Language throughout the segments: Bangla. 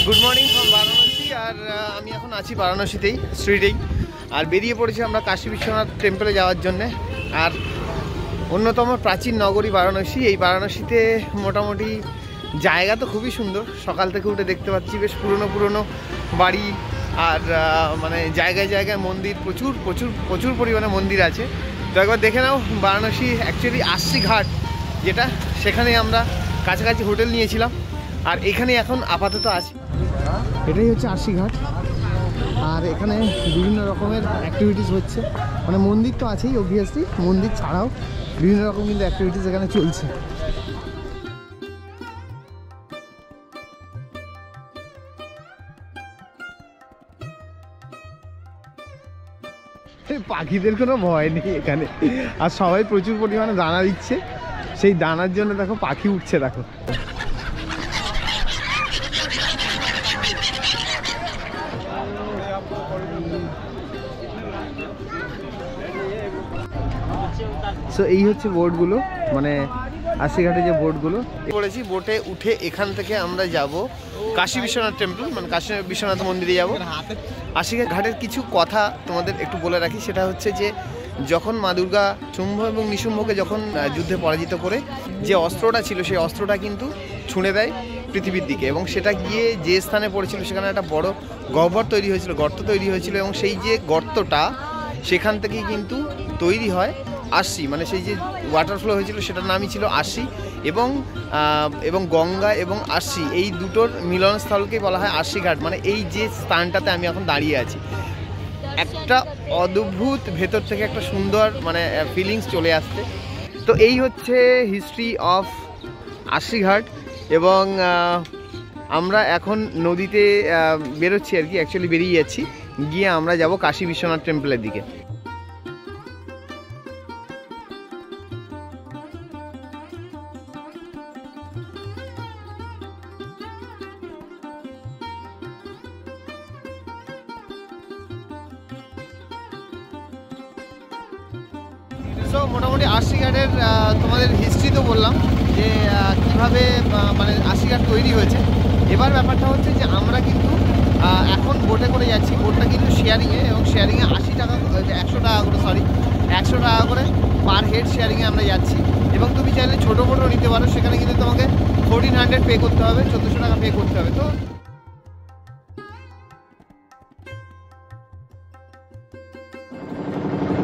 Good morning from Varanasi. আর আমি এখন আছি বারাণসীতেই, স্ট্রিটেই। আর বেরিয়ে পড়েছি আমরা কাশী বিশ্বনাথ টেম্পলে যাওয়ার জন্যে। আর অন্যতম প্রাচীন নগরী বারাণসী, এই বারাণসীতে মোটামুটি জায়গা তো খুবই সুন্দর। সকাল থেকে উঠে দেখতে পাচ্ছি বেশ পুরনো পুরনো বাড়ি, আর মানে জায়গায় জায়গায় মন্দির, প্রচুর প্রচুর প্রচুর পরিমাণে মন্দির আছে। তো একবার দেখে নাও বারাণসী অ্যাকচুয়ালি আশি ঘাট যেটা, সেখানে আমরা কাছাকাছি হোটেল নিয়েছিলাম। আর এখানে এখন আপাতত আছি, এটাই হচ্ছে আশি ঘাট। আর এখানে বিভিন্ন রকমের অ্যাক্টিভিটিস হচ্ছে, মানে মন্দির তো আছেই অবভিয়াসলি, মন্দির ছাড়াও বিভিন্ন রকম কিন্তু অ্যাক্টিভিটিস এখানে চলছে। পাখিদের কোনো ভয় নেই এখানে, আর সবাই প্রচুর পরিমাণে দানা দিচ্ছে। সেই দানার জন্য দেখো পাখি উঠছে, দেখো। সো এই হচ্ছে বোটগুলো, মানে আশিঘাটে যে বোটগুলো পড়েছি। বোটে উঠে এখান থেকে আমরা যাব কাশী বিশ্বনাথ টেম্পল, মানে কাশী বিশ্বনাথ মন্দিরে যাব। আশিঘাট ঘাটের কিছু কথা তোমাদের একটু বলে রাখি, সেটা হচ্ছে যে যখন মা দুর্গা শুম্ভ এবং নিশুম্ভকে যখন যুদ্ধে পরাজিত করে যে অস্ত্রটা ছিল, সেই অস্ত্রটা কিন্তু ছুঁড়ে দেয় পৃথিবীর দিকে, এবং সেটা গিয়ে যে স্থানে পড়েছিল সেখানে একটা বড় গহ্বর তৈরি হয়েছিল, গর্ত তৈরি হয়েছিল। এবং সেই যে গর্তটা, সেখান থেকেই কিন্তু তৈরি হয় আশি, মানে সেই যে ওয়াটার ফ্লো হয়েছিল সেটার নামই ছিল আশি। এবং গঙ্গা এবং আশি এই দুটোর মিলনস্থলকেই বলা হয় আশি ঘাট। মানে এই যে স্থানটাতে আমি এখন দাঁড়িয়ে আছি, একটা অদ্ভুত ভেতর থেকে একটা সুন্দর মানে ফিলিংস চলে আসছে। তো এই হচ্ছে হিস্ট্রি অফ আশি ঘাট। এবং আমরা এখন নদীতে বেরোচ্ছি আর কি, অ্যাকচুয়ালি বেরিয়ে যাচ্ছি, গিয়ে আমরা যাব কাশী বিশ্বনাথ টেম্পলের দিকে। সো মোটামুটি আশি ঘাটের তোমাদের হিস্ট্রি তো বললাম যে কীভাবে মানে আশি ঘাট তৈরি হয়েছে। এবার ব্যাপারটা হচ্ছে যে আমরা কিন্তু এখন বোটে করে যাচ্ছি। বোটটা কিন্তু শেয়ারিংয়ে, এবং শেয়ারিংয়ে 100 টাকা করে পার হেড শেয়ারিংয়ে আমরা যাচ্ছি। এবং তুমি চাইলে ছোটো বোটও নিতে পারো, সেখানে কিন্তু তোমাকে 1400 পে করতে হবে, 1400 টাকা পে করতে হবে।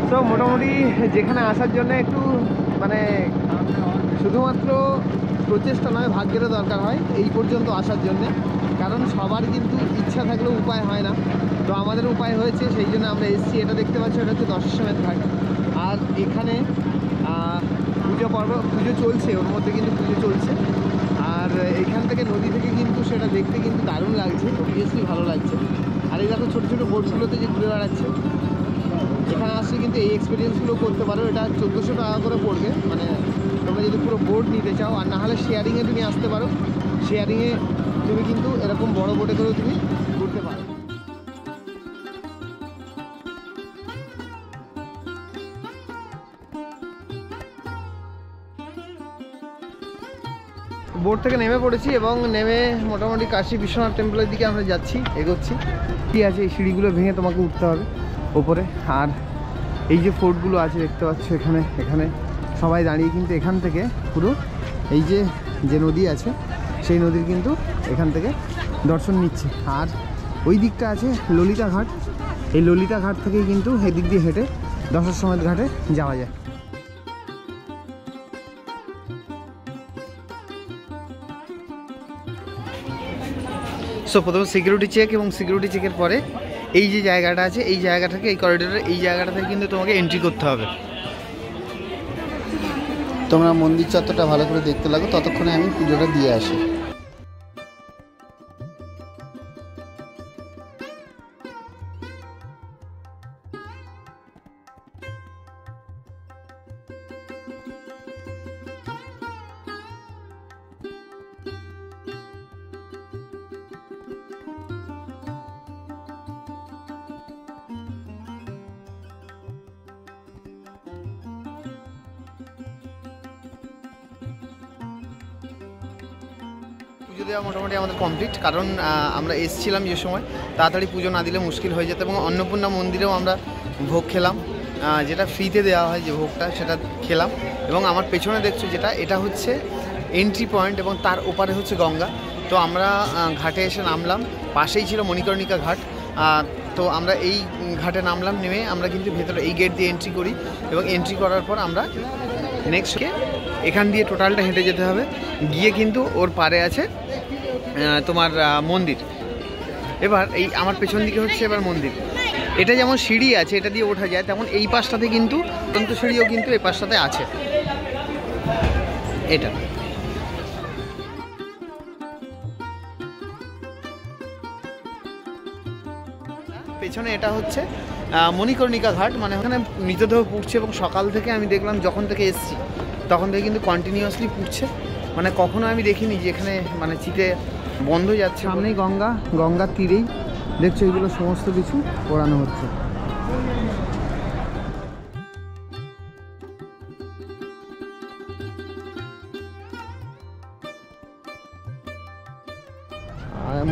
তো মোটামুটি যেখানে আসার জন্য একটু মানে শুধুমাত্র প্রচেষ্টা নয়, ভাগ্যেরও দরকার হয় এই পর্যন্ত আসার জন্যে। কারণ সবার কিন্তু ইচ্ছা থাকলেও উপায় হয় না। তো আমাদের উপায় হয়েছে, সেই জন্য আমরা এসেছি। এটা দেখতে পাচ্ছি, এটা হচ্ছে দশাশ্বমেধ ঘাট। আর এখানে পুজো চলছে, ওর মধ্যে কিন্তু পুজো চলছে। আর এখান থেকে নদী থেকে কিন্তু সেটা দেখতে কিন্তু দারুণ লাগছে, অবভিয়াসলি ভালো লাগছে। আর এই দেখো ছোটো ছোটো বোটগুলোতে যে ঘুরে বেড়াচ্ছে, এখানে আসলে কিন্তু এই এক্সপিরিয়েন্সগুলো করতে পারো। এটা 1400 টাকা করে পড়বে, মানে তোমরা যদি পুরো বোট নিতে চাও। আর না হলে শেয়ারিংয়ে তুমি আসতে পারো, শেয়ারিংয়ে তুমি কিন্তু এরকম বড় বোটে করেও তুমি ঘুরতে পারো। বোট থেকে নেমে পড়েছি, এবং নেমে মোটামুটি কাশী বিশ্বনাথ টেম্পলের দিকে আমরা যাচ্ছি, এগোচ্ছি। ঠিক আছে, এই সিঁড়িগুলো ভেঙে তোমাকে উঠতে হবে ওপরে। আর এই যে ফোর্টগুলো আছে দেখতে পাচ্ছ, এখানে সবাই দাঁড়িয়ে কিন্তু এখান থেকে পুরো এই যে নদী আছে, সেই নদীর কিন্তু এখান থেকে দর্শন নিচ্ছে। আর ওই দিকটা আছে ললিতা ঘাট, এই ললিতা ঘাট থেকেই কিন্তু এদিক দিয়ে হেঁটে দশাশ্বমেধ ঘাটে যাওয়া যায়। সো প্রথমে সিকিউরিটি চেক, এবং সিকিউরিটি চেকের পরে এই যে জায়গাটা আছে, এই জায়গাটাকে, এই করিডোরের এই জায়গাটা থেকে কিন্তু তোমাকে এন্ট্রি করতে হবে। তোমরা মন্দির চত্বরটা ভালো করে দেখতে লাগো, ততক্ষণে আমি পুজোটা দিয়ে আসি। পুজো দেওয়া মোটামুটি আমাদের কমপ্লিট, কারণ আমরা এসেছিলাম যে সময় তাড়াতাড়ি পুজো না দিলে মুশকিল হয়ে যেত। এবং অন্নপূর্ণা মন্দিরেও আমরা ভোগ খেলাম, যেটা ফ্রিতে দেওয়া হয় যে ভোগটা, সেটা খেলাম। এবং আমার পেছনে দেখছো যেটা, এটা হচ্ছে এন্ট্রি পয়েন্ট এবং তার ওপারে হচ্ছে গঙ্গা। তো আমরা ঘাটে এসে নামলাম, পাশেই ছিল মণিকর্ণিকা ঘাট। তো আমরা এই ঘাটে নামলাম, নেমে আমরা কিন্তু ভেতরে এই গেট দিয়ে এন্ট্রি করি এবং এন্ট্রি করার পর আমরা নেক্সটকে এখান দিয়ে টোটালটা হেঁটে যেতে হবে, গিয়ে কিন্তু ওর পারে আছে তোমার মন্দির। এবার এই আমার পেছন দিকে হচ্ছে এবার মন্দির। এটা যেমন সিঁড়ি আছে, এটা দিয়ে ওঠা যায়, তেমন এই পাশটাতে কিন্তু সিঁড়িও কিন্তু এই পাশটাতে আছে। এটা পেছনে এটা হচ্ছে মণিকর্ণিকা ঘাট, মানে ওখানে মৃতদেহ পুড়ছে এবং সকাল থেকে আমি দেখলাম যখন থেকে এসছি তখন থেকে কিন্তু কন্টিনিউয়াসলি পুড়ছে। মানে কখনো আমি দেখিনি যে এখানে মানে চিতে বন্ধ যাচ্ছে। সামনেই গঙ্গা, গঙ্গার তীরেই দেখছো এগুলো সমস্ত কিছু পোড়ানো হচ্ছে।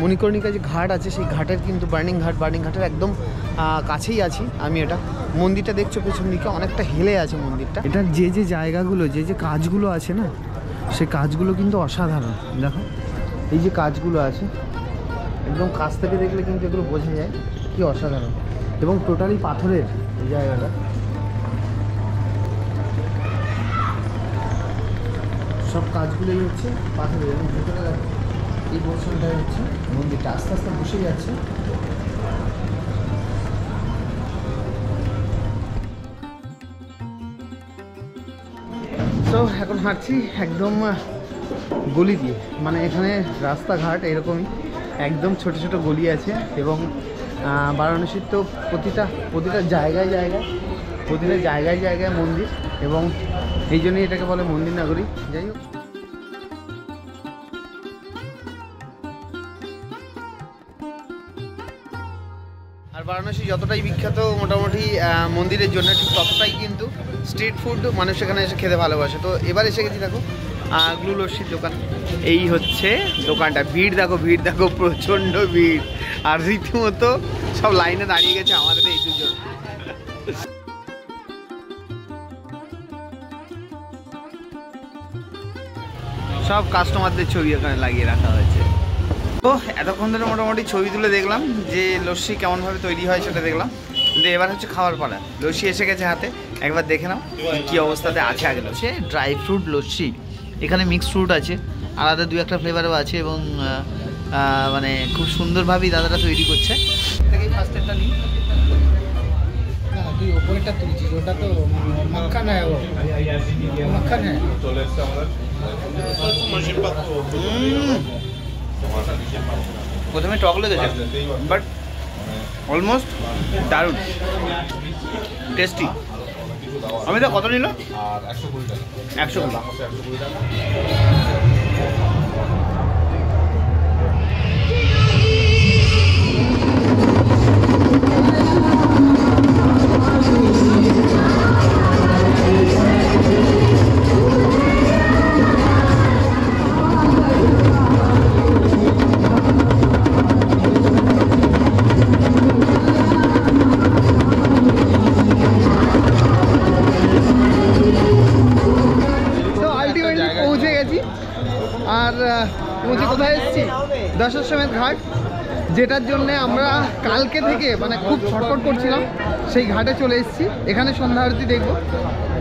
মণিকর্ণিকা যে ঘাট আছে সেই ঘাটের কিন্তু বার্নিং ঘাটের একদম কাছেই আছি আমি। এটা মন্দিরটা দেখছো পেছন দিকে অনেকটা হেলে আছে মন্দিরটা। এটার যে যে জায়গাগুলো, যে যে কাজগুলো আছে না, সেই কাজগুলো কিন্তু অসাধারণ। দেখো এই যে কাজগুলো আছে, একদম কাছ থেকে দেখলে কিন্তু এগুলো বোঝা যায় কি অসাধারণ। এবং টোটালি পাথরের এই জায়গাটা, সব কাজগুলোই হচ্ছে পাথরের। এবং ভেতরে দেখো এই পোর্শনটাই হচ্ছে মন্দিরটা, আস্তে আস্তে বসে যাচ্ছে। তো এখন হাঁটছি একদম গলি দিয়ে, মানে এখানে রাস্তাঘাট এরকমই একদম ছোট ছোট গলি আছে। এবং বারাণসীর তো প্রতিটা জায়গায় জায়গায় মন্দির, এবং এই জন্যই এটাকে বলে মন্দির নগরী। যাই হোক, আর বারাণসী যতটাই বিখ্যাত মোটামুটি মন্দিরের জন্য, ঠিক ততটাই কিন্তু স্ট্রিট ফুড মানুষ এখানে এসে খেতে ভালোবাসে। তো এবার এসে গেছি দেখো গ্লু লস্যির দোকান। এই হচ্ছে দোকানটা। ভিড় দেখো প্রচণ্ড ভিড়, আর রীতিমতো সব লাইনে দাঁড়িয়ে গেছে আমাদের এই দুজন। সব কাস্টমারদের ছবি এখানে লাগিয়ে রাখা হয়েছে। তো এতক্ষণ ধরে মোটামুটি ছবি তুলে দেখলাম যে লস্যি কেমনভাবে তৈরি হয় সেটা দেখলাম। কিন্তু এবার হচ্ছে খাওয়ার পালা। লস্যি এসে গেছে হাতে, একবার দেখে নাও কী অবস্থাতে আছে। আগে হচ্ছে ড্রাই ফ্রুট লস্যি, এখানে মিক্সড ফ্রুট আছে, আলাদা দু একটা ফ্লেভারও আছে, এবং মানে খুব সুন্দরভাবেই দাদারা তৈরি করছে। থেকেই ফার্স্টেরটা নিই। তুই ওপরেরটা তুলছিস, ওটা তো মাখন হ্যাঁ, ও মাখন হ্যাঁ। প্রথমে টক লেগেছে, বাট অলমোস্ট দারুণ টেস্টি। আমি তো কত নিল? 120 টাকা। আর পৌঁছে কোথায় এসেছি? দশাশ্বমেধ ঘাট, যেটার জন্য আমরা কালকে থেকে মানে খুব ছটফট করছিলাম, সেই ঘাটে চলে এসেছি। এখানে সন্ধ্যা আরতি দেখবো।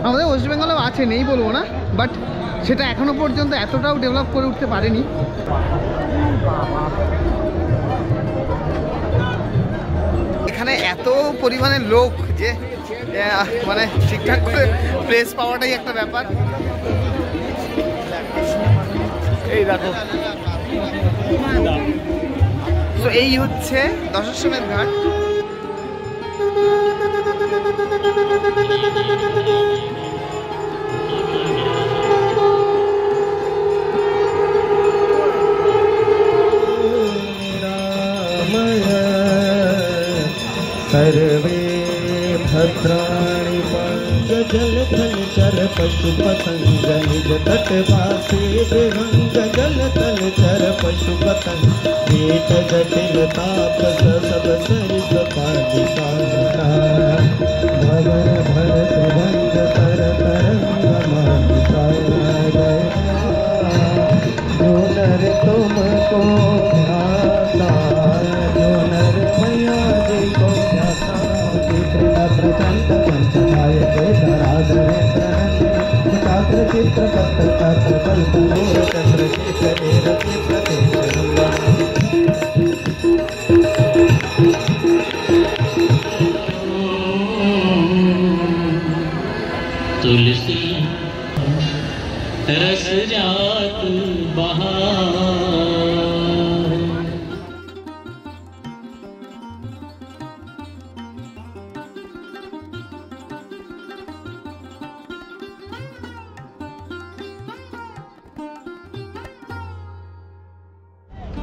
আমাদের ওয়েস্ট বেঙ্গলেও আছে, নেই বলবো না, বাট সেটা এখনো পর্যন্ত এতটাও ডেভেলপ করে উঠতে পারেনি। এখানে এত পরিমাণে লোক যে মানে ঠিকঠাক করে প্লেস পাওয়াটাই একটা ব্যাপার। এই দেখো, তো এই হচ্ছে দশাশ্বমেধ ঘাট। सर्वे भद्राणि विहंग जल थल चर पशु पतंग निज तट वासी विहंग जल थल चर पशु पतंग कीट जटिल तापस सब सरिस पालिका भवर भर त्रिभंग तर तरंग मालिका जो नर तुमको ध्याता जो नर मैया जी को ध्याता प्रचंड पंचकाय के धराधर छात्र चित्र पत्र पत्र कल्पनो चंद्र शेखर तुलसी रस जात बहार।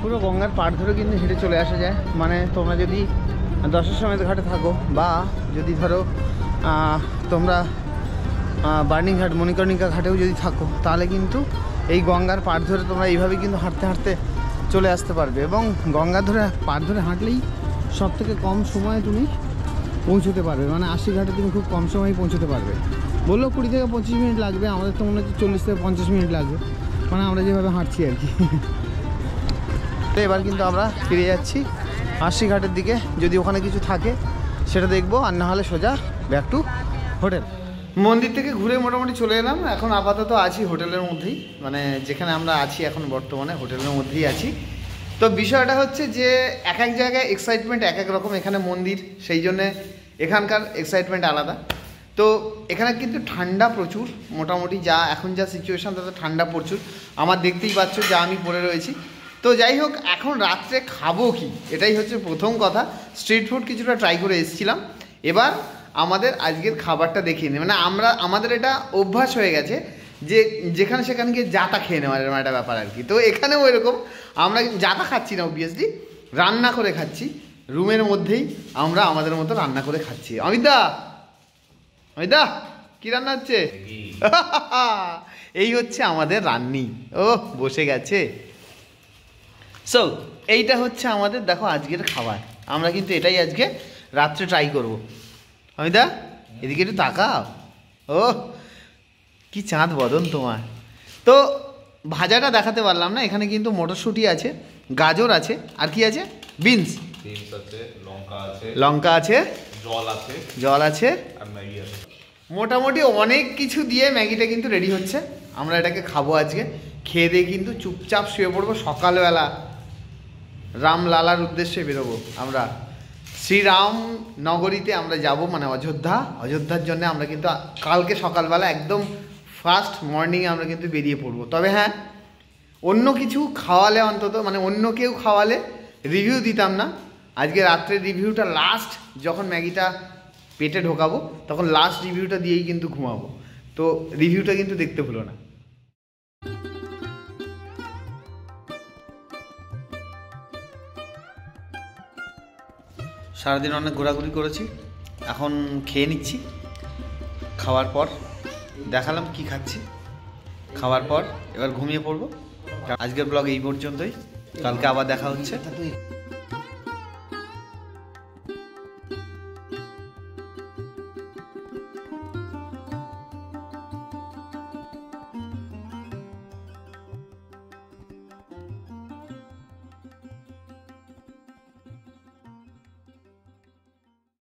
পুরো গঙ্গার পাড় ধরে কিন্তু হেঁটে চলে আসা যায়। মানে তোমরা যদি দশাশ্বমেধ ঘাটে থাকো বা যদি ধরো তোমরা বার্নিংঘাট মণিকর্ণিকা ঘাটেও যদি থাকো তাহলে কিন্তু এই গঙ্গার পাড় ধরে তোমরা এইভাবে কিন্তু হাঁটতে হাঁটতে চলে আসতে পারবে। এবং গঙ্গা ধরে পাড় ধরে হাঁটলেই সব থেকে কম সময়ে তুমি পৌঁছতে পারবে। মানে 80 ঘাটে তুমি খুব কম সময়ে পৌঁছতে পারবে। বললো 20 থেকে 25 মিনিট লাগবে, আমাদের তো মনে হচ্ছে 40 থেকে 50 মিনিট লাগবে, মানে আমরা যেভাবে হাঁটছি আর কি। এবার কিন্তু আমরা ফিরে যাচ্ছি 80 ঘাটের দিকে। যদি ওখানে কিছু থাকে সেটা দেখবো, আর না হলে সোজা ব্যাক টু হোটেল। মন্দির থেকে ঘুরে মোটামুটি চলে এলাম। এখন আপাতত আছি হোটেলের মধ্যেই, মানে যেখানে আমরা আছি এখন বর্তমানে হোটেলের মধ্যেই আছি। তো বিষয়টা হচ্ছে যে এক এক জায়গায় এক্সাইটমেন্ট এক এক রকম। এখানে মন্দির, সেই জন্যে এখানকার এক্সাইটমেন্ট আলাদা। তো এখানে কিন্তু ঠান্ডা প্রচুর, মোটামুটি যা এখন যা সিচুয়েশান তাতে ঠান্ডা প্রচুর। আমার দেখতেই পাচ্ছ যা আমি পরে রয়েছি। তো যাই হোক, এখন রাত্রে খাবো কি, এটাই হচ্ছে প্রথম কথা। স্ট্রিট ফুড কিছুটা ট্রাই করে এসেছিলাম, এবার আমাদের আজকের খাবারটা দেখিয়ে নিই। মানে আমাদের এটা অভ্যাস হয়ে গেছে যে যেখানে সেখানে গিয়ে যাতা খেয়ে নেওয়ার এরকম একটা ব্যাপার আর কি। তো এখানেও এরকম, আমরা যাতা খাচ্ছি না, অবভিয়াসলি রান্না করে খাচ্ছি। রুমের মধ্যেই আমরা আমাদের মতো রান্না করে খাচ্ছি। অমিতদা, অমিতদা কি রান্না হচ্ছে? এই হচ্ছে আমাদের রান্নি। ও বসে গেছে। সো এইটা হচ্ছে আমাদের দেখো আজকের খাবার। আমরা কিন্তু এটাই আজকে রাত্রে ট্রাই করবো। অমিতা এদিকে একটু তাকাও। ও কি চাঁদ বদন তোমার। তো ভাজাটা দেখাতে পারলাম না, এখানে কিন্তু মটরশুঁটি আছে, গাজর আছে, আর কি আছে? বিনস আছে, লঙ্কা আছে, জল আছে, আর ম্যাগি আছে। মোটামুটি অনেক কিছু দিয়ে ম্যাগিটা কিন্তু রেডি হচ্ছে। আমরা এটাকে খাবো আজকে। খেয়ে দিয়ে কিন্তু চুপচাপ শুয়ে পড়বো। সকালবেলা রামলালার উদ্দেশ্যে বেরোবো আমরা। শ্রীরাম নগরীতে আমরা যাব, মানে অযোধ্যা। অযোধ্যার জন্য আমরা কিন্তু কালকে সকালবেলা একদম ফার্স্ট মর্নিংয়ে আমরা কিন্তু বেরিয়ে পড়বো। তবে হ্যাঁ, অন্য কিছু খাওয়ালে অন্তত, মানে অন্য কেউ খাওয়ালে রিভিউ দিতাম না। আজকে রাত্রের রিভিউটা লাস্ট, যখন ম্যাগিটা পেটে ঢোকাবো তখন লাস্ট রিভিউটা দিয়েই কিন্তু ঘুমাবো। তো রিভিউটা কিন্তু দেখতে ভুলো না। সারাদিন অনেক ঘোরাঘুরি করেছি, এখন খেয়ে নিচ্ছি। খাওয়ার পর দেখালাম কি খাচ্ছি। খাওয়ার পর এবার ঘুমিয়ে পড়বো। আজকের ব্লগ এই পর্যন্তই, কালকে আবার দেখা হচ্ছে।